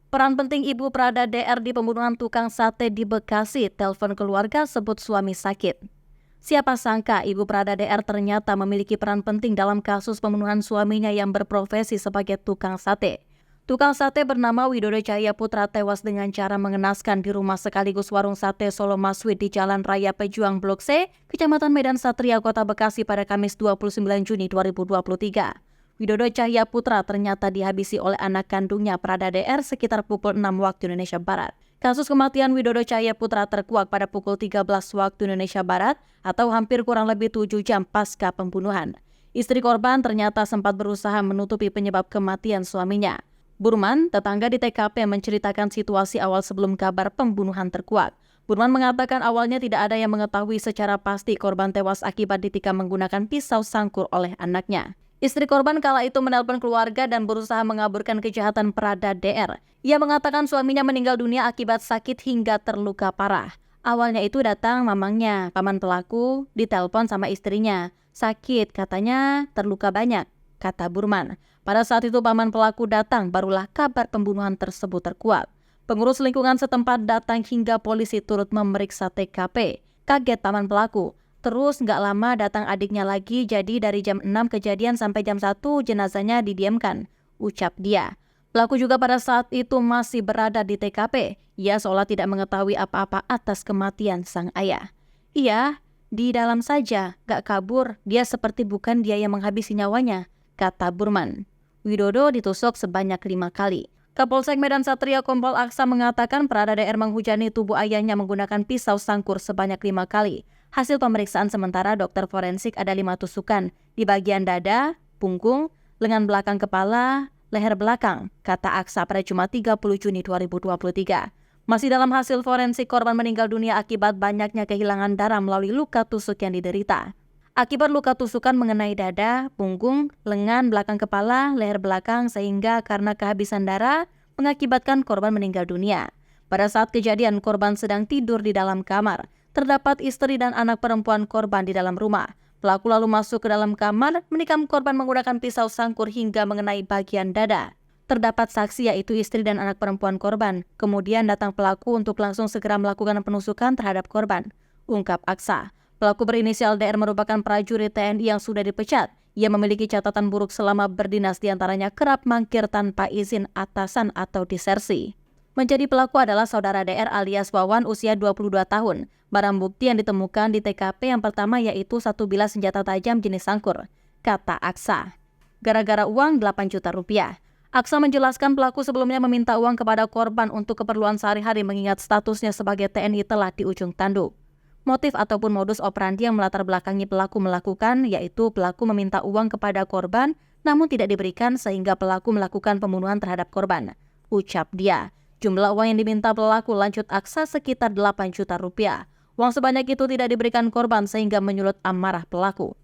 Peran penting Ibu Prada DR di pembunuhan tukang sate di Bekasi, telepon keluarga sebut suami sakit. Siapa sangka Ibu Prada DR ternyata memiliki peran penting dalam kasus pembunuhan suaminya yang berprofesi sebagai tukang sate. Tukang sate bernama Widodo Cahaya Putra tewas dengan cara mengenaskan di rumah sekaligus warung sate Solo Maswid di Jalan Raya Pejuang Blok C, Kecamatan Medan Satria, Kota Bekasi pada Kamis 29 Juni 2023. Widodo Cahaya Putra ternyata dihabisi oleh anak kandungnya Prada DR sekitar pukul 6 waktu Indonesia Barat. Kasus kematian Widodo Cahaya Putra terkuak pada pukul 13 waktu Indonesia Barat atau hampir kurang lebih 7 jam pasca pembunuhan. Istri korban ternyata sempat berusaha menutupi penyebab kematian suaminya. Burman, tetangga di TKP, menceritakan situasi awal sebelum kabar pembunuhan terkuak. Burman mengatakan awalnya tidak ada yang mengetahui secara pasti korban tewas akibat ditikam menggunakan pisau sangkur oleh anaknya. Istri korban kala itu menelpon keluarga dan berusaha mengaburkan kejahatan Prada DR. Ia mengatakan suaminya meninggal dunia akibat sakit hingga terluka parah. Awalnya itu datang mamangnya, paman pelaku, ditelepon sama istrinya. Sakit, katanya terluka banyak, kata Burman. Pada saat itu paman pelaku datang, barulah kabar pembunuhan tersebut terkuak. Pengurus lingkungan setempat datang hingga polisi turut memeriksa TKP. Kaget paman pelaku. Terus nggak lama datang adiknya lagi, jadi dari jam 6 kejadian sampai jam 1 jenazahnya didiamkan, ucap dia. Pelaku juga pada saat itu masih berada di TKP. Ia seolah tidak mengetahui apa-apa atas kematian sang ayah. Iya, di dalam saja, gak kabur, dia seperti bukan dia yang menghabisi nyawanya, kata Burman. Widodo ditusuk sebanyak 5 kali. Kapolsek Medan Satria Kompol Aksa mengatakan Prada DR menghujani tubuh ayahnya menggunakan pisau sangkur sebanyak 5 kali. Hasil pemeriksaan sementara dokter forensik ada 5 tusukan di bagian dada, punggung, lengan belakang kepala, leher belakang, kata Aksa pada Jumat 30 Juni 2023. Masih dalam hasil forensik, korban meninggal dunia akibat banyaknya kehilangan darah melalui luka tusuk yang diderita. Akibat luka tusukan mengenai dada, punggung, lengan belakang kepala, leher belakang sehingga karena kehabisan darah mengakibatkan korban meninggal dunia. Pada saat kejadian, korban sedang tidur di dalam kamar. Terdapat istri dan anak perempuan korban di dalam rumah. Pelaku lalu masuk ke dalam kamar, menikam korban menggunakan pisau sangkur hingga mengenai bagian dada. Terdapat saksi yaitu istri dan anak perempuan korban. Kemudian datang pelaku untuk langsung segera melakukan penusukan terhadap korban, ungkap Aksa. Pelaku berinisial DR merupakan prajurit TNI yang sudah dipecat. Ia memiliki catatan buruk selama berdinas, diantaranya kerap mangkir tanpa izin atasan atau disersi. Menjadi pelaku adalah saudara DR alias Wawan usia 22 tahun. Barang bukti yang ditemukan di TKP yang pertama yaitu 1 bilah senjata tajam jenis sangkur, kata Aksa. Gara-gara uang 8 juta rupiah. Aksa menjelaskan pelaku sebelumnya meminta uang kepada korban untuk keperluan sehari-hari mengingat statusnya sebagai TNI telah di ujung tanduk. Motif ataupun modus operandi yang melatar belakangi pelaku melakukan yaitu pelaku meminta uang kepada korban namun tidak diberikan sehingga pelaku melakukan pembunuhan terhadap korban, ucap dia. Jumlah uang yang diminta pelaku, lanjut Aksa, sekitar 8 juta rupiah. Uang sebanyak itu tidak diberikan korban sehingga menyulut amarah pelaku.